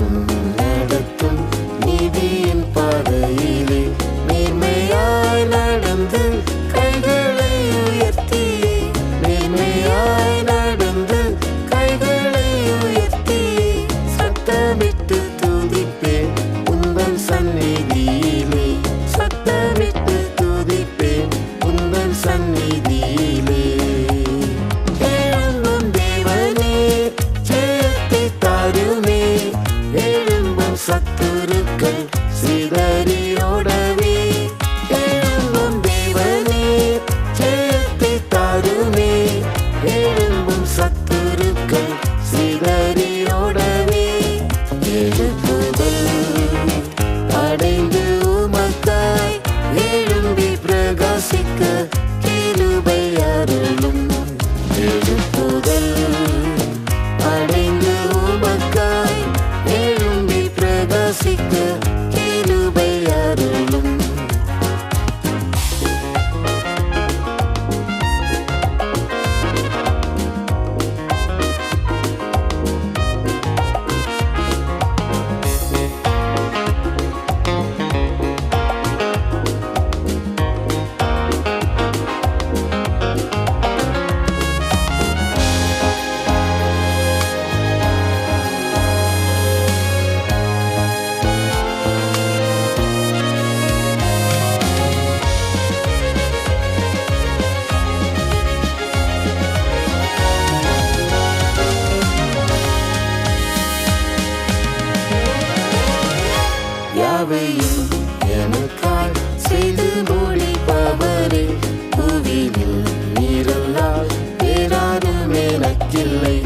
நடத்தும் நீதியின் பாதையிலே நேர்மையாய் நடந்து கைகளை உயர்த்தி நேர்மையாய் நடந்து கைகளை உயர்த்தி சத்தமிட்டு துதிப்பேன் உந்தன் சந்நிதியிலே சத்தமிட்டு துதிப்பேன் உந்தன் சந்நிதியிலே எழும்பும் தேவனே ஜெயத்தை தாருமே எழும்பும் சத்துருக்கள் சிதறியோடவே எழும்பும் தேவனே ஜெயத்தை தாருமே எழும்பும் சத்துருக்கள் சிதறியோடவே எழுப்புதல் அடைந்து உமக்காய் எழும்பி பிரகாசிக்க கிருபை அருளும் எழுப்புதல் அடைந்து உமக்காய் எழும்பி பிரகாசிக்க கிருபை அருளும் யாவையும் எனக்காய் செய்து முடிப்பவரே புவியில் நீரல்லால் வேறாரும் எனக்கில்லை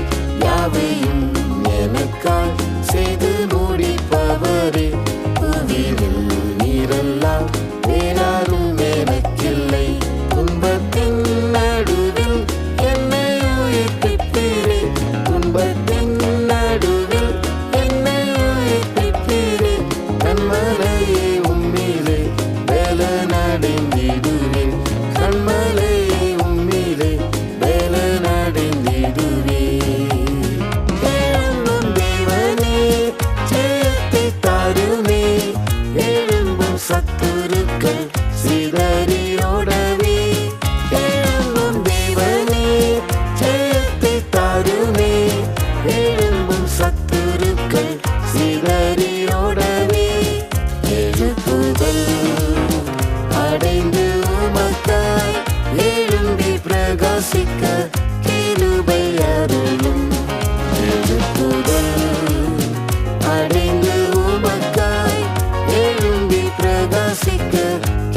யாவையும் எனக்காய் செய்து முடிப்பவரே புவியில் நீரல்லால் வேறாரும் எனக்கில்லை துன்பத்தின் நடுவில் என்னை உயிர்ப்பிப்பீரே துன்பத்தின் நடுவில் என்னை உயிர்ப்பிப்பீரே கண்மலையே உம்மிலே வேலனடைந்திடுவேன் கண்மலையே உம்மிலே வேலனடைந்திடுவேன் எழும்பும் தேவனே ஜெயத்தை தாருமே எழும்பும் சத்துருக்கள் சிதறியோடவே எழும்பும் தேவனே ஜெயத்தை தாருமே எழும்பும் சத்துருக்கள் சிதறியோடவே எழுப்புதல் அடைந்து உமக்காய் எழும்பி பிரகாசிக்க கிருபை அருளும் எழுப்புதல் அடைந்து உமக்காய் எழும்பி பிரகாசிக்க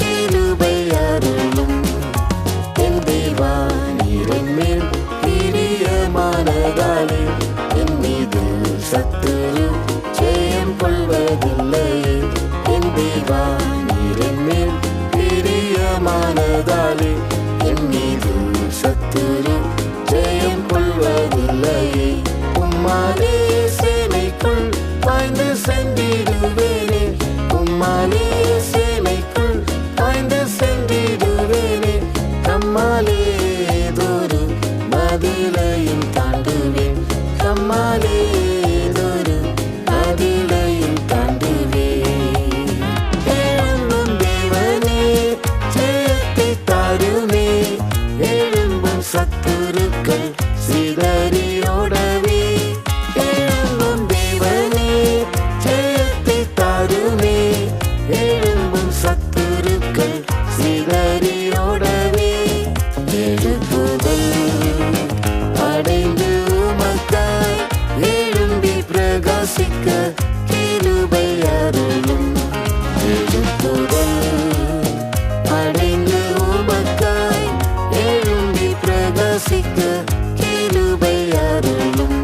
கிருபை அருளும் என் தேவா நீரின் மேல் பிரியமானதாலே என் மீது சத்துரு ஜெயம் கொள்வதில்லையே என் தேவா நீரின் மேல் பிரியமானதாலே என் மீது சத்துரு ஜெயம் கொள்வதில்லையே உம்மாலே சேனைக்குள் பாய்ந்து சென்றிடுவேனே உம்மாலே சேனைக்குள் பாய்ந்து சென்றிடுவேனே நம்மாலே ஏதொரு மதிலையும் தாண்டுவேன் நம்மாலே ஏதொரு மதிலையும் தாண்டுவேன் எழும்பும் தேவனே ஜெயத்தை தாருமே எழும்பும் சத்துருக்கள் சிதறியோடவே எழும்பும் தேவனே ஜெயத்தை தாருமே எழும்பும் சத்துருக்கள் சிதறியோடவே எழுப்புதல் அடைந்து உமக்காய் எழும்பி பிரகாசிக்க கிருபை அருளும் எழுப்புதல் அடைந்து உமக்காய் எழும்பி பிரகாசிக்க கிருபை அருளும்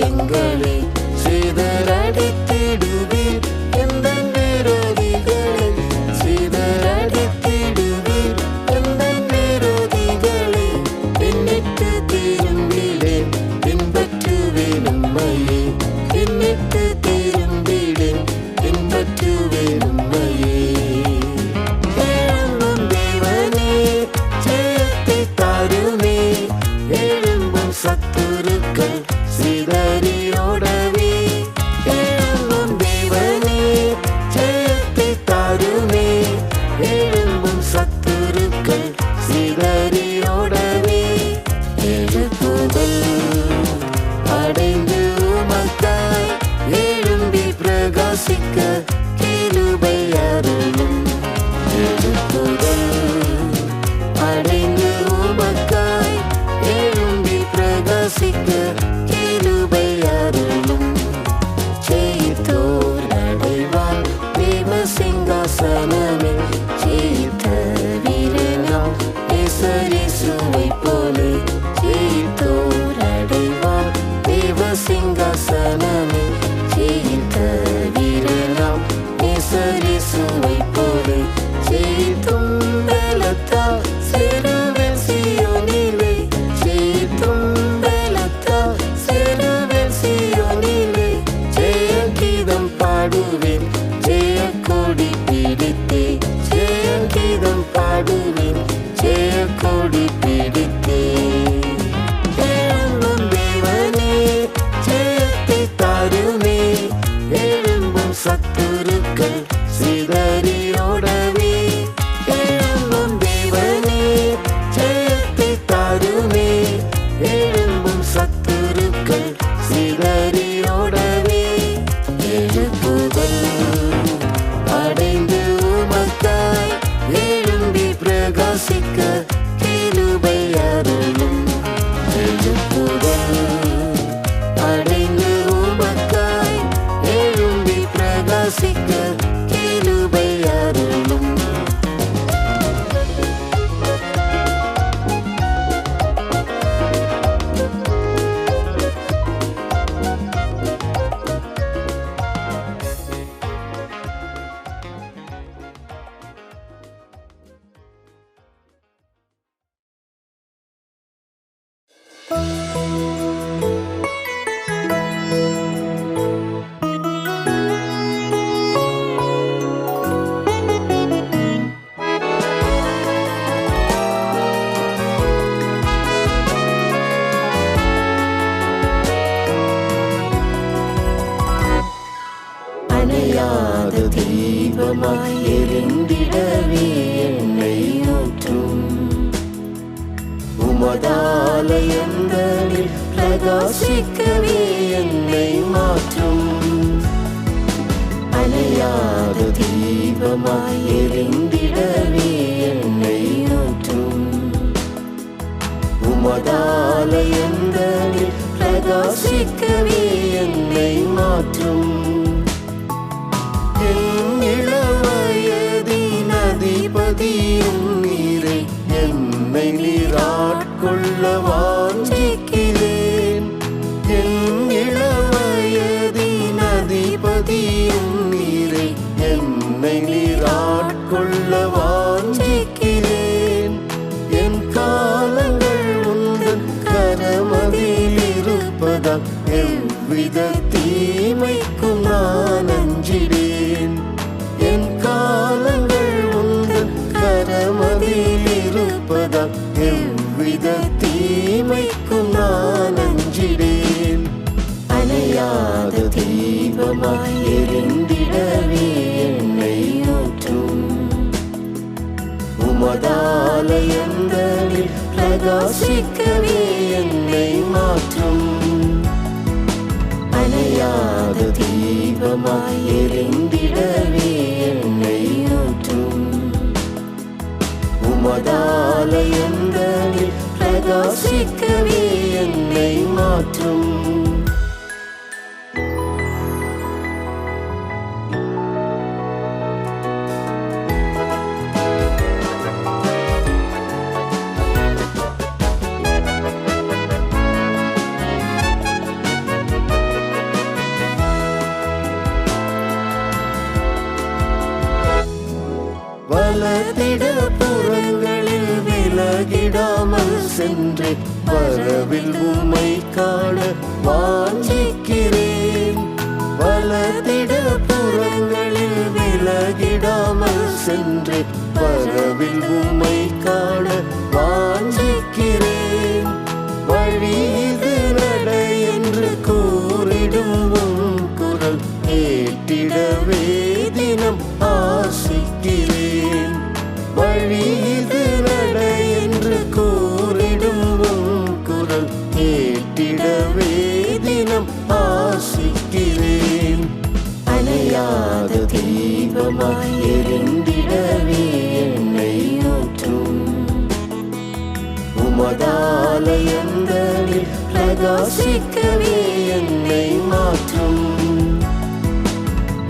காரியங்களை சிதறடித்திடுவீர். எந்தன் விரோதிகளை சிதறடித்திடுவீர். எந்தன் விரோதிகளை பின்னிட்டு திரும்பிடேன், பின்பற்றுவேன் உம்மையே. பின்னிட்டு திரும்பிடேன், பின்பற்றுவேன் உம்மையே. எழும்பும் தேவனே, ஜெயத்தை தாருமே. எழும்பும் சத்துருக்கள் சிதறியோடவே. எழும்பும் தேவனே, ஜெயத்தை தாருமே. எழும்பும் சத்துருக்கள் சிதறியோடவே. எழுப்புதல் அடைந்து உமக்காய் எழும்பி பிரகாசிக்க கிருபை அருளும். எழுப்புதல் அடைந்து உமக்காய் எழும்பி பிரகாசிக்க கிருபை அருளும். ஜெயித்தோர் அடைவார் தேவ சிங்காசனமே. ஜெயித்த வீரனாம் இயேசுவைப் போலே. ஜெயித்தோர் அடைவார் தேவ சிங்காசனமே. ஜெயித்த வீரனாம் இயேசுவைப் போலே. ஜெயித்தும் பலத்தால் சிறுவன் சீயோனிலே. ஜெயித்தும் பலத்தால் சிறுவன் சீயோனிலே. ஜெயகீதம் பாடுவேன், ஜெயக்கொடி பிடித்தே. ஜெயகீதம் பாடுவேன், ஜெயக்கொடி பிடித்தே. எழும்பும் தேவனே, ஜெயத்தை தாருமே. எழும்பும் சத்துருக்கள் சிதறியோடவே. எழும்பும் தேவனே, ஜெயத்தை தாருமே. எழும்பும் சத்துருக்கள் சிதறியோடவே. எழுப்புதல் அடைந்து உமக்காய் எழும்பி பிரகாசிக்க கிருபை அருளும். எழுப்புதல் அடைந்து உமக்காய் எழும்பி பிரகாசிக்க கிருபை அருளும். அணையாத தீபமாய் எரிந்திடவே என்னை ஊற்றும். உமதாலயங்களில் பிரகாசிக்கவே என்னை மாற்றும். அணையாத தீபமாய் எரிந்திடவே என்னை ஊற்றும். உமதாலயங்களில் பிரகாசிக்கவே என்னை மாற்றும். என் இளவயதின் அதிபதியும் நீரே. என்னை நீராட்கொள்ள வாஞ்சிக்கிறேன். என் இளவயதின் அதிபதியும் நீரே. என்னை நீராட்கொள்ள வாஞ்சிக்கிறேன். என் காலங்கள் உந்தன் கரமதில் இருப்பதால் எவ்வித தீமைக்கும் நான் அஞ்சிடேன். என் காலங்கள் உந்தன் கரமதில் இருப்பதால் எவ்வித தீமைக்கும் நான் அஞ்சிடேன். அணையாத தீபமாய் எரிந்திடவே என்னை ஊற்றும். உமதாலயங்களில் பிரகாசிக்கவே என்னை மாற்றும். அணையாத தீபமாய் எரிந்திடவே என்னை ஊற்றும். உமதாலயங்களில் பிரகாசிக்கவே என்னை மாற்றும். வளர்த்திட புறங்களில் விலகிடாமல் சென்றே வரவில் உம்மை காண வாஞ்சிக்கிறேன். வளர்த்திட புறங்களில் விலகிடாமல் சென்றே வரவில் உம்மை காண வாஞ்சிக்கிறேன். வழி இது நடை என்று கூறிடும் உம் குரல் கேட்டிடவே தினம் ஆசிக்கிறேன். வழி இது நடை என்று கூறிடும் உம் குரல் கேட்டிடவே தினம் ஆசிக்கிறேன். அணையாத தீபமாய் எரிந்திடவே என்னை ஊற்றும். உமதாலயங்களில் பிரகாசிக்கவே என்னை மாற்றும்.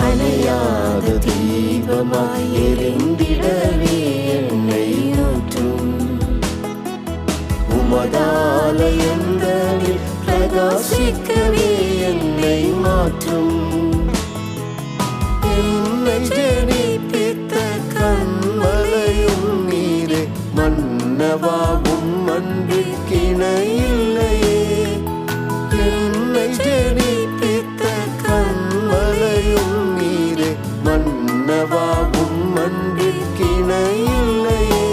அணையாத தீபமாய் எரிந்திடவே என்னை ஊற்றும். உமதாலயங்களில் பிரகாசிக்கவே என்னை மாற்றும். என்னை ஜனிப்பித்த கண்மலையும் நீரே மன்னவாவும் அன்பிற்கிணையில்லையே. என்னை ஜனிப்பித்த கண்மலையும் நீரே மன்னவாவும் அன்பிற்கிணையில்லையே.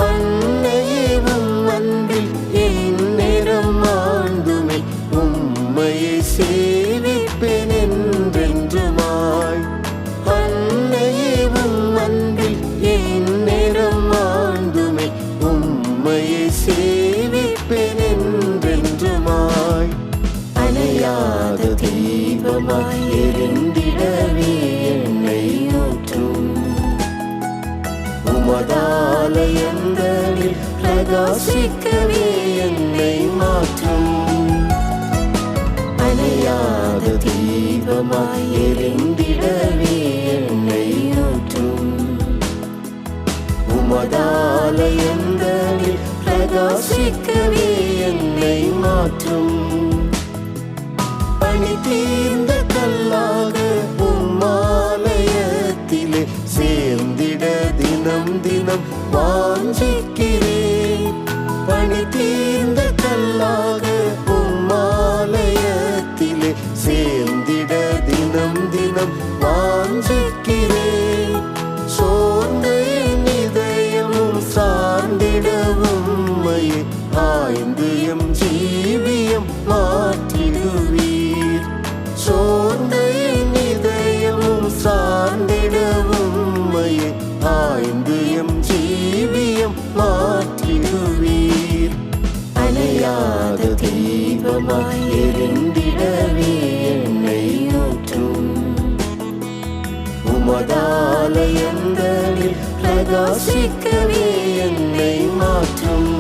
அன்னையேவும் அன்பில் என் நேரம் ஆண்டுமே உம்மையை சேவிப்பேன் என்றென்றுமாய். அன்னையேவும் அன்பில் என் நேரம் ஆண்டுமே உம்மையை சேவிப்பேன் என்றென்றுமாய். அணையாத தீபமாய் எரிந்திடவே என்னை ஊற்றும். உமதாலயங்களில் பிரகாசிக்கவே என்னை மாற்றும். அணையாத தீபமாய் எரிந்திடவே என்னை ஊற்றும். உமதாலயங்களில் பிரகாசிக்கவே என்னை மாற்றும். பணி தீர்ந்த கல்லாக உம்மாலயத்திலே சேர்ந்திட தினம் தினம் வாஞ்சிக்கிறேன். பணி தீர்ந்த கல்லாக உம்மாலயத்திலே சேர்ந்திட தினம் தினம் வாஞ்சிக்கிறேன். சோர்ந்த என் இதயமும் சார்ந்திடவும் உம்மையே ஆய்ந்து எம் ஜீவியம் மாற்றிடுவீர். சோர்ந்த என் இதயமும் சார்ந்திடவும் உம்மையே ஆய்ந்து எம் ஜீவியம் மாற்றிடுவீர். அணையாத தீபமாய் எரிந்திடவே என்னை ஊற்றும். உமதாலயங்களில் பிரகாசிக்கவே என்னை மாற்றும்.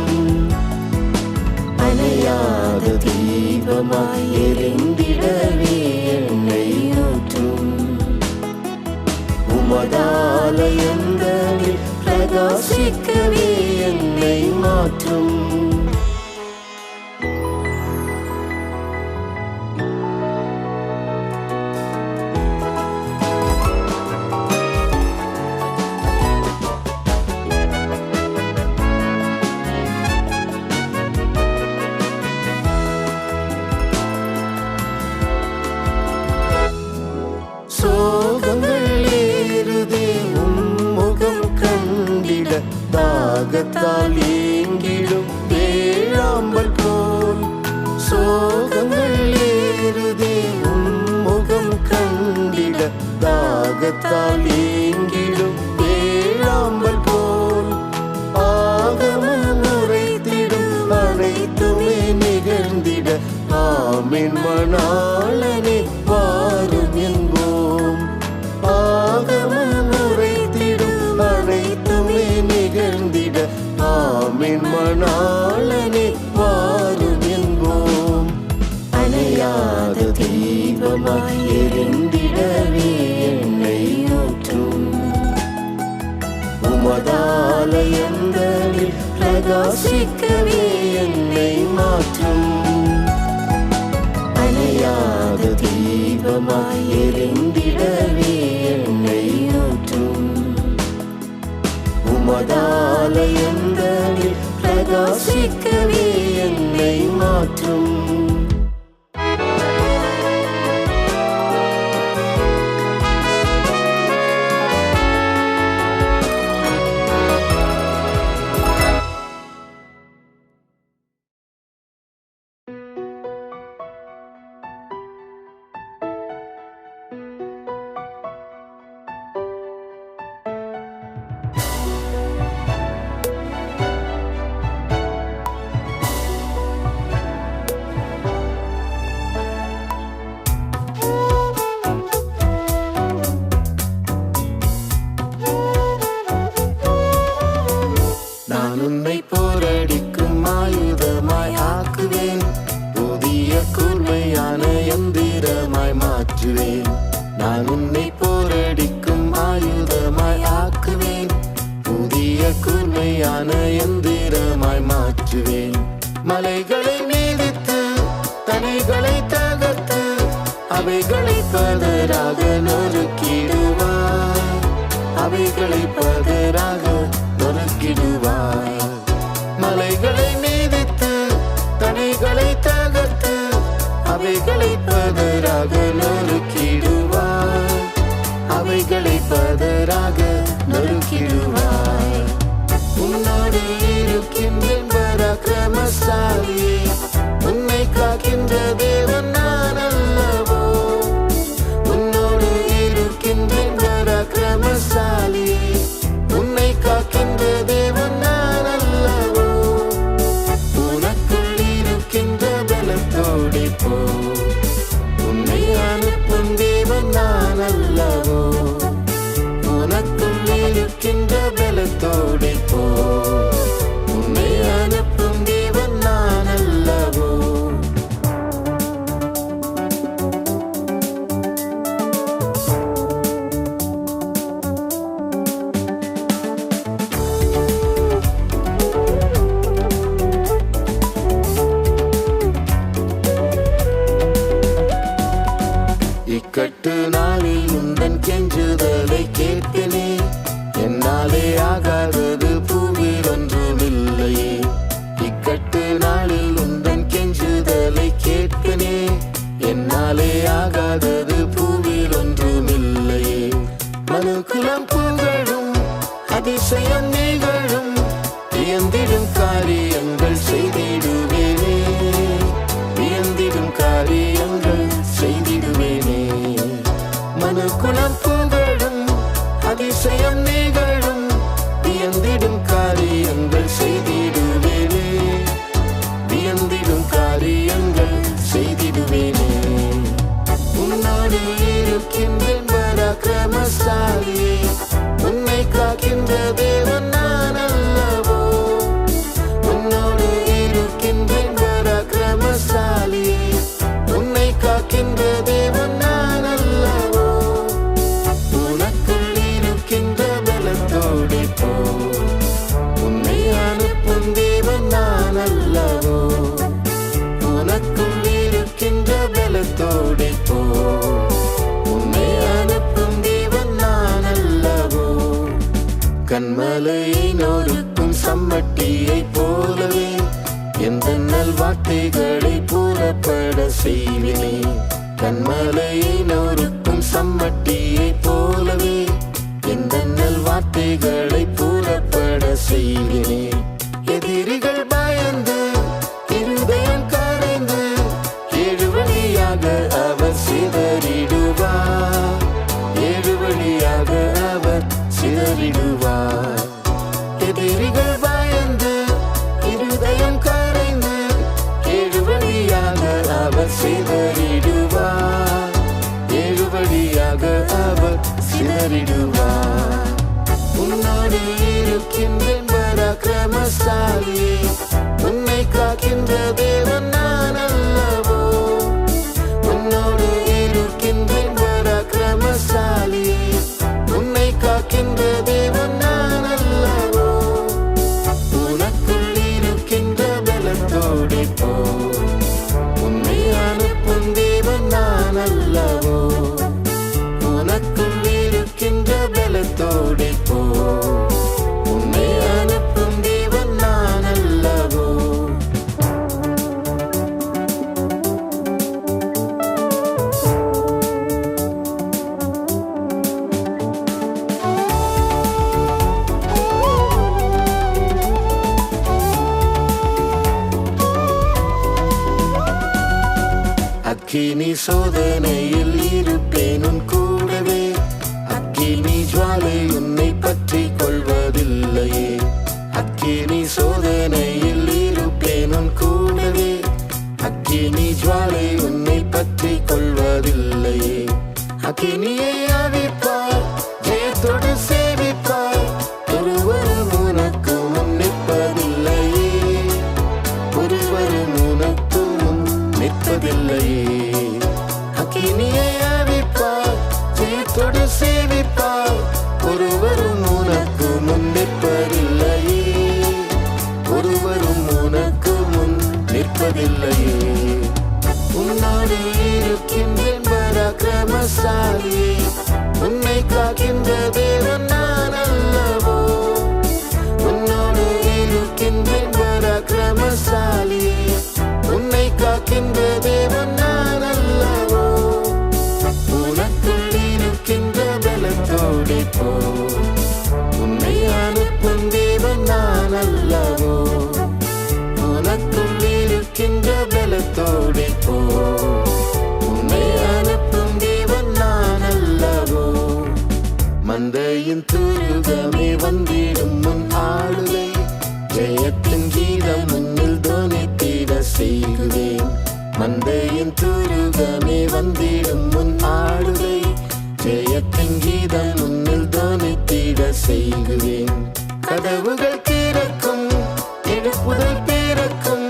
அணையாத தீபமாய் எரிந்திடவே என்னை ஊற்றும். உமதாலயங்களில் பிரகாசிக்கவே என்னை மாற்றும். சோகங்கள் ஏறுதே உம்முகம் கண்டிட தாகத்தால் ஏங்கிடும் வேளாம்பல் போல். சோகங்கள் ஏறுதே உம்முகம் கண்டிட தாகத்தால் ஏங்கிடும் வேளாம்பல் போல். ஆகமும் உரைத்திடும் அனைத்துமே நிகழ்ந்திட ஆமென் மணாளனே வாரும் என்போம். ஆகமும் உரைத்திடும் அனைத்துமே நிகழ்ந்திட ஆமென் மணாளனே வாரும் என்போம். அணையாத தீபமாய் எரிந்திடவே என்னை ஊற்றும். உமதாலயங்களில் பிரகாசிக்கவே என்னை மாற்றும். அணையாத தீபமாய் எரிந்திடவே என்னை ஊற்றும். மாற்றுவேன். நான் உன்னை போரடிக்கும் ஆயுதமாய் ஆக்குவேன். புதிய கூர்மையான எந்திரமாய் மாற்றுவேன். மலைகளை மீதித்து தனைகளை தகர்த்து அவைகளை பதராக நொறுக்கிடுவாய். அவைகளை பதராக நொறுக்கிடுவாய். மலைகளை மீதித்து தனைகளை தகர்த்து அவைகளை பதராக நொறுக்கிடுவாய். அவைகளை பதராக நொறுக்கிடுவாய். உன்னோடு இருக்கின்றேன் பராக்கிரமசாலியே. உன்னை காக்கின்ற தேவன் நான் அல்லவோ. உன்னோடு இருக்கின்றேன் பராக்கிரமசாலியே. உன்னை காக்கின்ற தேவன் நான் அல்லவோ. உனக்குள் இருக்கின்ற பலத்தோடே போ. உன்னை அனுப்பும் தேவன் நான் அல்லவோ. உனக்குள் இருக்கின்ற பலத்தோடே போ. உன்னை அனுப்பும் தேவன் நான் அல்லவோ. இக்கட்டு நாளில் உந்தன் கெஞ்சுதலை கேட்பேனே. என்னாலே ஆகாதது பூவில் ஒன்றுமில்லையே. இக்கட்டு நாளில் உந்தன் கெஞ்சுதலை கேட்பேனே. என்னாலே ஆகாதது பூவில் ஒன்றுமில்லையே. மனுக்குலம் புகழும் அதிசயம் நிகழும். வியந்திடும் காரியங்கள் செய்திடுவேனே. வியந்திடும் காரியங்கள் செய்திடுவேனே. மனுக்குலம் புகழும் அதிசயம் நிகழும். வியந்திடும் காரியங்கள் செய்திடுவேனே. வியந்திடும் காரியங்கள் செய்திடுவேனே. உன்னோடு இருக்கின்றேன் பராக்கிரமசாலியே. உன்னை காக்கின்ற தேவன் நான் அல்லவோ. உன்னோடு இருக்கின்றேன் பராக்கிரமசாலியே. உன்னை காக்கின்ற தேவன் நான் அல்லவோ. உனக்குள் இருக்கின்ற பலத்தோடே போ. உன்னை அனுப்பும் தேவன் நான் அல்லவோ. உனக்குள் இருக்கின்ற பலத்தோடே போ. உன்னை அனுப்பும் தேவன் நான் அல்லவோ. கண்மலையை நொறுக்கும் சம்மட்டியை போலவே எந்த நல்வார்த்தைகளை புறப்பட செய்வினே. கண்மலையை நொறுக்கும் சம்மட்டியை போலவே எந்த நல்வார்த்தைகளை புறப்பட செய்வினே. எதிரிகள் பயந்து இருதயம் கரைந்து ஏழு வழியாக அவர் சிதறிடுவார். ஏழு வழியாக அவர் சிதறிடுவார். எதிரிகள் பயந்து இருதயம் கரைந்து ஏழு வழியாக அவர் சிதறிடுவார். ஏழு வழியாக அவர் சிதறிடுவார். உன்னோடு இருக்கின்றேன் பராக்கிரமசாலியே. உன்னை காக்கின்ற தேவன் நான் அல்லவோ. உன்னோடு இருக்கின்றேன் பராக்கிரமசாலியே. உன்னை காக்கின்ற தேவன் நான் அல்லவோ. உனக்குள் இருக்கின்ற பலத்தோடே போ. உன்னை அனுப்பும் தேவன் நான் அல்லவோ. உனக்குள் இருக்கின்ற பலத்தோடே போ. உன்னை அனுப்பும் தேவன் நான் அல்லவோ. அக்கினி சோதனையில் இருப்பேன் உன் கூடவே. அக்கினி ஜுவாலை உன்னை பற்றி கொள்வதில்லையே. அக்கினி சோதனையில் இருப்பேன் உன் கூடவே. அக்கினி ஜுவாலை உன்னை பற்றி கொள்வதில்லையே. அக்கினியை அவிப்பார், ஜெயத்தோடு சேவிப்பார். ஒருவரும் உனக்கு முன் நிற்பதில்லையே. ஒருவரும் உனக்கு முன் நிற்பதில்லையே. அக்கினியை உன்னோடு சேவிப்பார். ஒருவரும் உனக்கு முன் நிற்பதில்லையே, ஒருவரும் உனக்கு முன் நிற்பதில்லையே. உன்னோடு இருக்கின்றேன் பராக்கிரமசாலியே, உன்னை காக்கின்ற தேவன் நான் அல்லவோ. உன்னோடு இருக்கின்றேன் பராக்கிரமசாலியே, உன்னை காக்கின்ற தேவன் நான் அல்லவோ. உனக்குள் இருக்கின்ற பலத்தோடே போ, உன்னை அனுப்பும் தேவன் நான் அல்லவோ. உனக்குள் இருக்கின்ற பலத்தோடே போ, உன்னை அனுப்பும் தேவன் நான் அல்லவோ. மந்தையின் துருகமே வந்திடும் முன் ஆளுகை, ஜெயத்தின் கீதம் முன்னில் தோனித்திட செய்குவேன். மந்தையின் துருகமே வந்திடும் முன் ஆளுகை, ஜெயத்தின் கீதம் முன்னில் தோனித்திட செய்குவேன். கதவுகள் திறக்கும், எழுப்புதல் பிறக்கும்,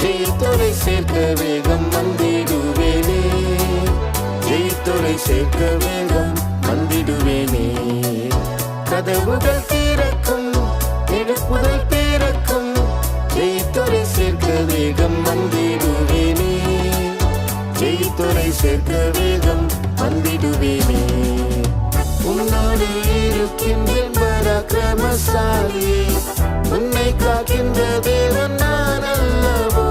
ஜெயத்தோரை சேர்க்க வேகம் வந்திடுவேனே, ஜெயத்தோரை சேர்க்க வேகம் வந்திடுவேனே. கதவுகள் திறக்கும், எழுப்புதல் பிறக்கும், ஜெயத்தோரை சேர்க்க வேகம் வந்திடுவேனே, ஜெயத்தோரை சேர்க்க வேகம் வந்திடுவேனே. உன்னோடு இருக்கின்றேன் பராக்கிரமசாலியே, உன்னை காக்கின்ற தேவன் நான் அல்லவோ.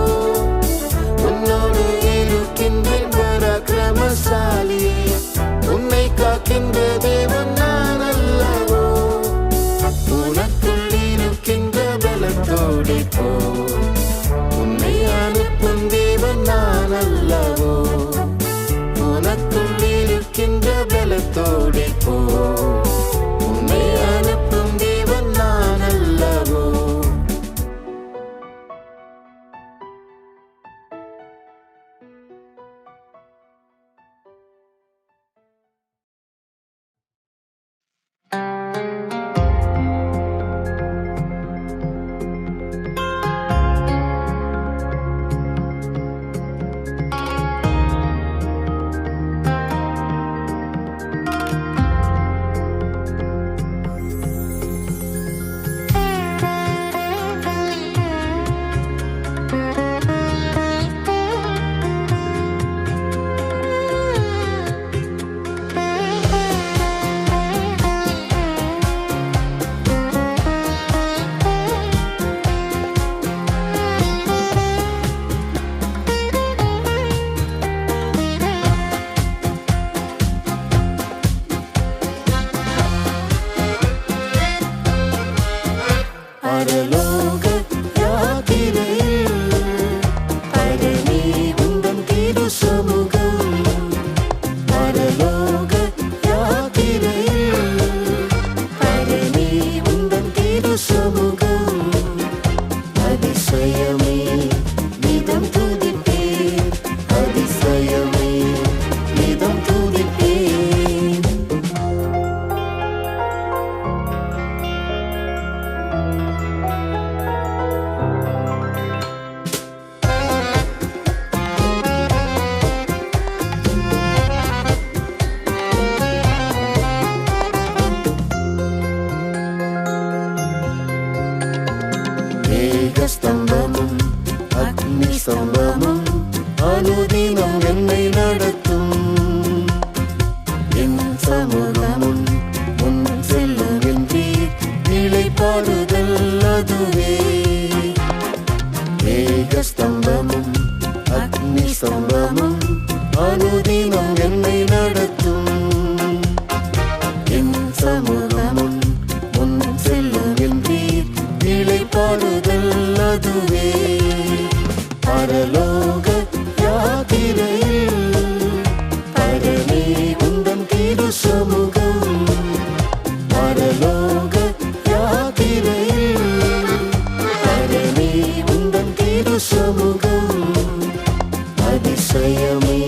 உன்னோடு இருக்கின்றேன் பராக்கிரமசாலியே, உன்னை காக்கின்ற தேவன் நான் அல்லவோ. உனக்குள் இருக்கின்ற பலத்தோடே போ, உன்னை அனுப்பும் தேவன் நான் அல்லவோ. உனக்குள் இருக்கின்ற பலத்தோடே போ, உன்னை அனுப்பும் தேவன் நான் அல்லவோ. பரலோக யாத்திரையில் பரமே உந்தன் திரு சமூகம். பரலோக யாத்திரையில் பரமே உந்தன் திரு சமூகம். அதிசயமே நிதம் துதிப்பேன், அதிசயமே நிதம் துதிப்பேன். மேகஸ்தம்பமும் அக்னி ஸ்தம்பமும் அனுதினம் என்னை நடத்தும். என் சமூகமும் முன் செல்லும் என்றீர், இளைப்பாறுதல் அதுவே. மேகஸ்தம்பமும் அக்னி ஸ்தம்பமும் அனுதினம் என்னை நடத்தும். என் சமூகமும் முன் செல்லும் என்றீர், இளைப்பாறுதல் அதுவே. பரலோக யாத்திரையில் பரமே உந்தன் திரு சமூகம். பரலோக யாத்திரையில் பரமே உந்தன் திரு சமூகம். அதிசயமே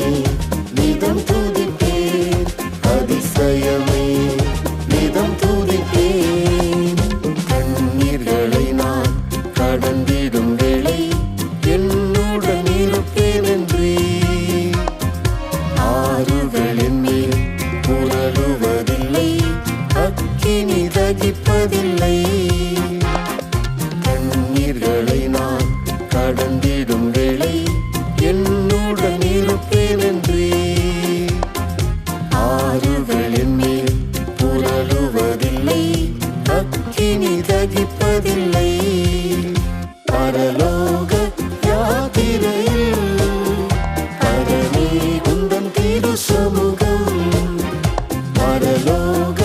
தகிப்பதில்லை. கண்ணீர்களை நான் கடந்திடும் வேளை என்னுடன் இருப்பேன் என்றே. ஆறுகள் என் மேல் புரளுவதில்லை, அக்கினி தகிப்பதில்லை. பரலோக யாத்திரையில் பரமே உந்தன் திரு சமூகம். பரலோக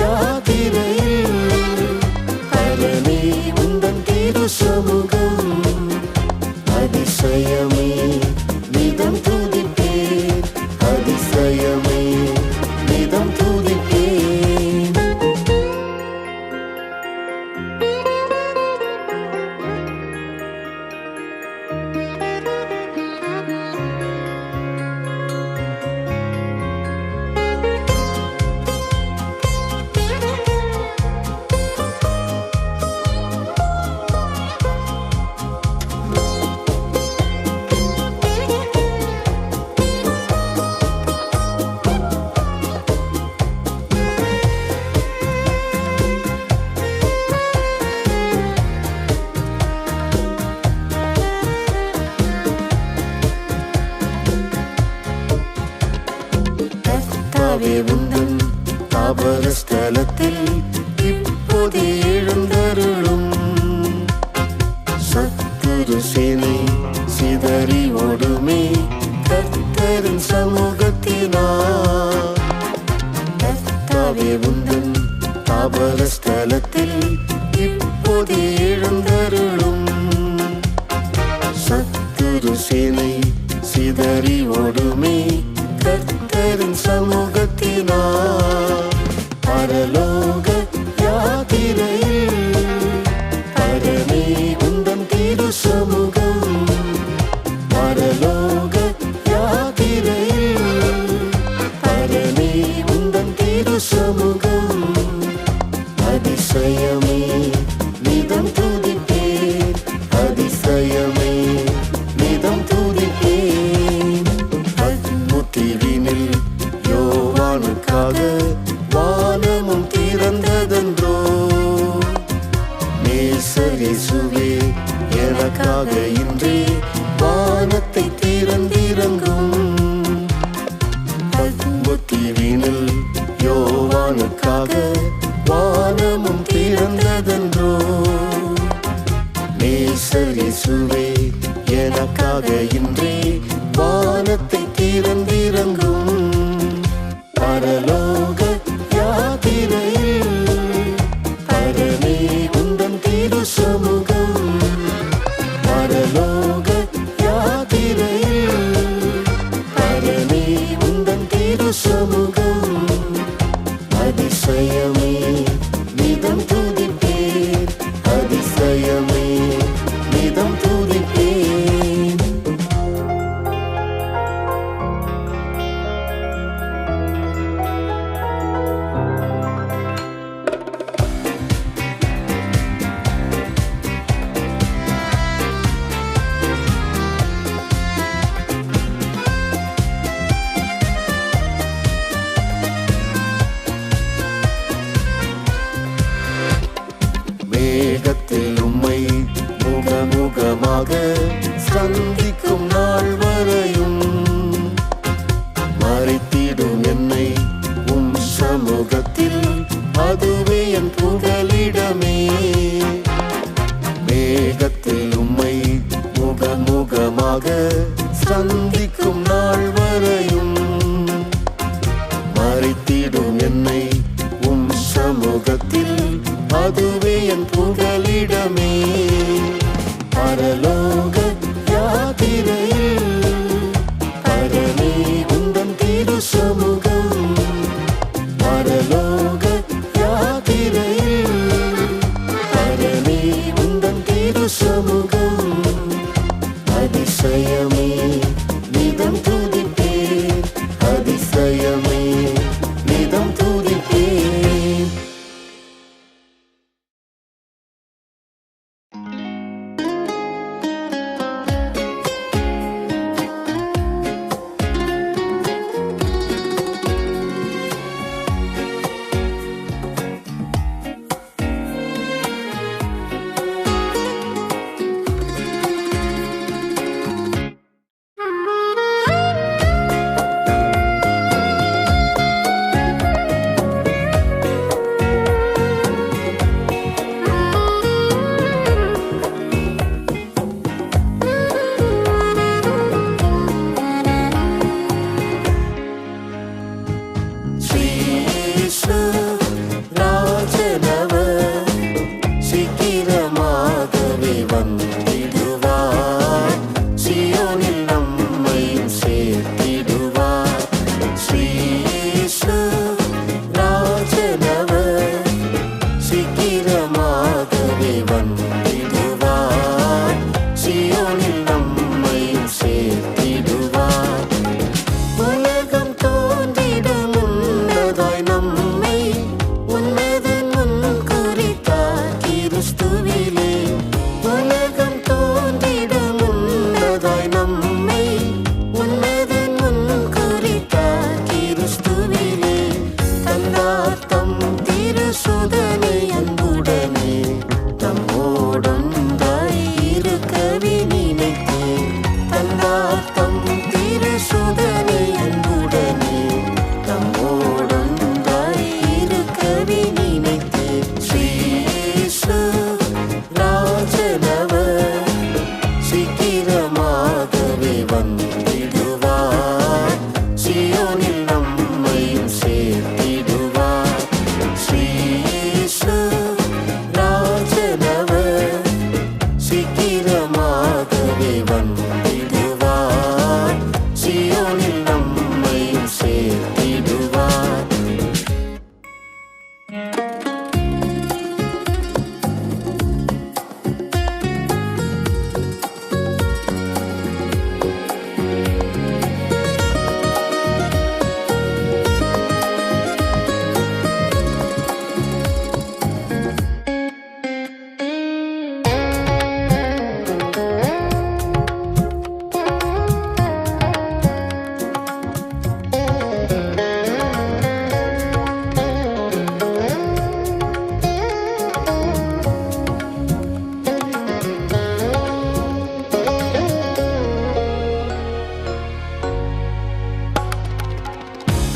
யாத்திரையில் பரமே உந்தன் திரு சமூகம். அதிசயமே நிதம் துதிப்பேன், அதிசயமே நிதம் துதிப்பேன். கர்த்தாவே உந்தன் தாபர ஸ்தலத்தில் இப்போதே எழுந்தருளும். சத்துரு சேனை சிதறி ஓடுமே கர்த்தரின் சமூகத்தினார். கர்த்தாவே உந்தன் தாபர ஸ்தலத்தில் இப்போதே எழுந்தருளும். சத்துரு சேனை சிதறி ஓடுமே கர்த்தரின் சமூகத்தினார். பரலோக யாத்திரையில் பரமே உந்தன் திரு சமூகம். பரலோக யாத்திரையில் பரமே உந்தன் திரு சமூகம். அதிசயமே நிதம் துதிப்பேன், அதிசயமே நிதம் துதிப்பேன். அத்முத்திவினில் யோவானுக்காக வானமும் திறந்ததென்றோ. நேசர் இயேசுவே எனக்காக இன்றே வானத்தை திறந்திறங்கும். அத்முத்திவினில் யோவானுக்காக வானமும் திறந்ததென்றோ. நேசர் இயேசுவே எனக்காக இன்றே வானத்தை திறந்திறங்கும். பரலோக யாத்திரையில் பரமே உந்தன் திரு சமூகம். பரலோக யாத்திரையில் பரமே உந்தன் திரு சமூகம். அதிசயமே நிதம் துதிப்பேன், அதிசயமே நிதம் துதிப்பேன். மேகத்தில் உம்மை முகமுகமாக சந்திக்கும் நாள் வரையும் மறைத்திடும் என்னை உம் சமூகத்தில், அதுவே என் புகலிடமே. மேகத்தில் உம்மை முகமுகமாக சந்திக்கும் நாள் வரையும் மறைத்திடும் என்னை உம் சமூகத்தில், அதுவே என் புகலிடமே. பரலோக யாத்திரையில் பரமே உந்தன் திரு சமூகம். பரலோக யாத்திரையில் பரமே உந்தன் திரு சமூகம். அதிசயமே நிதம் துதிப்பேன், அதிசயமே நிதம் துதிப்பேன்.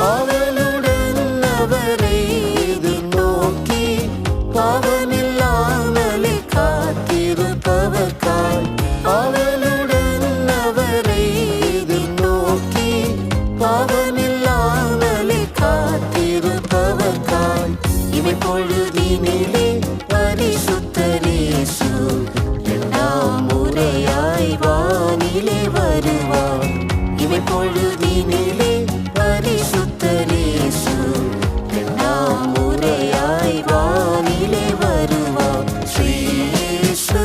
அவளுடன் அவரை எதிர்நோக்கி பாவமில்லாமலே காத்திருப்பவர்காய் அவளுடன் அவரை எதிர்நோக்கி பாவமில்லாமலே காத்திருப்பவர்காய் இவை பொழுதினிலே பரிசுத்தர் இயேசு இரண்டாம் முறையாய் வானிலே வருவார் இவை பொழுதினிலே பரிசுத்தர் இயேசு இரண்டாம் முறையாய் வானிலே வருவார் ஸ்ரீ இயேசு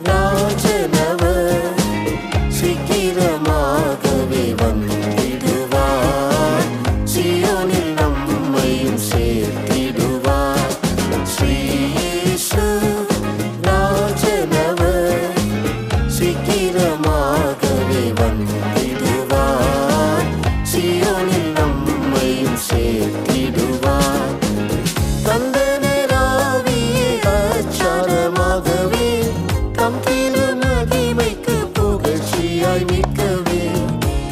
ராஜனவர் சீக்கிரமாகவே வந்திடுவார் சீயோனில் நம்மையும் சேர்த்திடுவார் ஸ்ரீ இயேசு ராஜனவர் சீக்கிரமாகவே வந்திடுவார் சீயோனில் நம்மையும் சேர்த்திடுவார் தந்தனராவியே அச்சாரமாகவே தம் திருமகிமைக்கு புகழ்ச்சியாய் மிக்கவே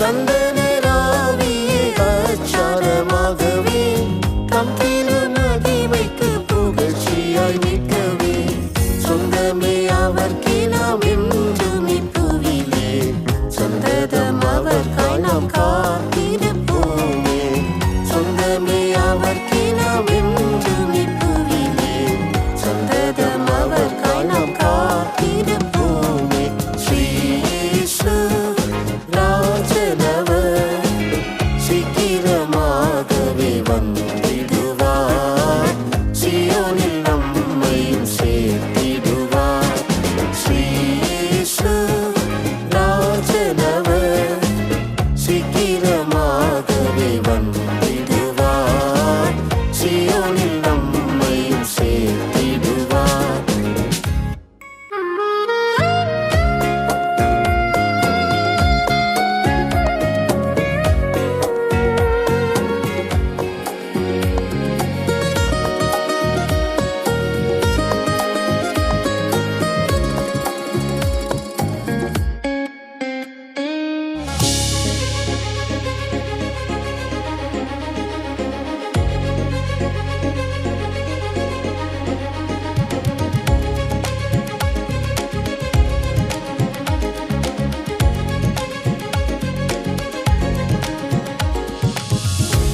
தந்தனராவியே அச்சாரமாகவே தம் திருமகிமைக்கு புகழ்ச்சியாய் மிக்கவே சொந்தமே அவர்க்கே நாம் என்றும் இப்புவிலே சொந்ததம் அவர்காய் நாம் காத்திருப்போமே சொந்தமே அவர்க்கே நாம் என்றும் இப்புவிலே சொந்ததம் அவர்காய் நாம் காத்திருப்போமே ஸ்ரீ இயேசு ராஜனவர் சீக்கிரமாகவே வந்திடுவார் சீயோனில் நம்மையும் சேர்த்திடுவார் ஸ்ரீ இயேசு ராஜனவர் சீக்கிரமாகவே வந்திடுவார் சீயோனில் நம்மையும் சேர்த்திடுவார்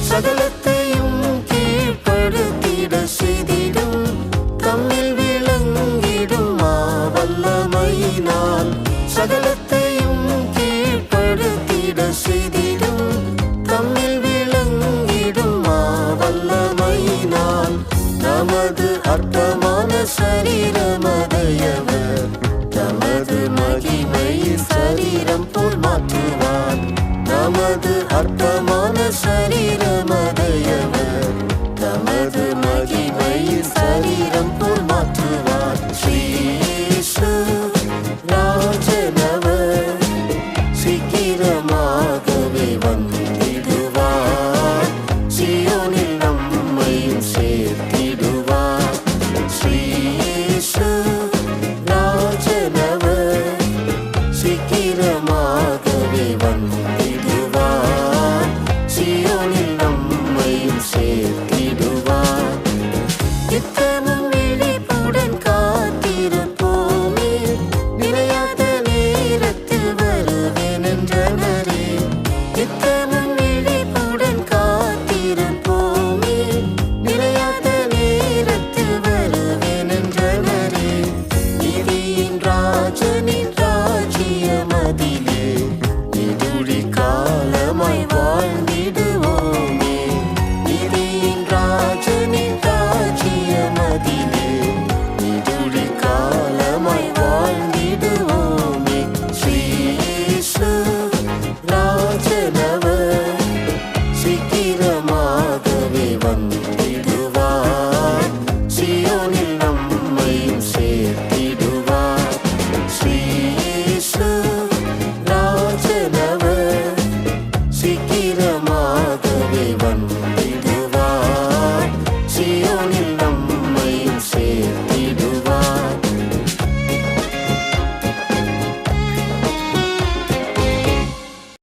சகலத்தையும் கீழ்ப்படுத்திட செய்திடும் தம்மில் விளங்கிடும் வல்லமையினால் சகலத்தையும் கீழ்ப்படுத்திட செய்திடும் தம்மில் விளங்கிடும் வல்லமையினால் நமது அற்பமான சரீரமதையவர் தமது மகிமையின் சரீரம் போல் மாற்றுவார் நமது அற்பமான சரீரமதையவர் தமது மகிமையின் சரீரம் போல் மாற்றுவார் ஸ்ரீ இயேசு ராஜனவர் சீக்கிரமாகவே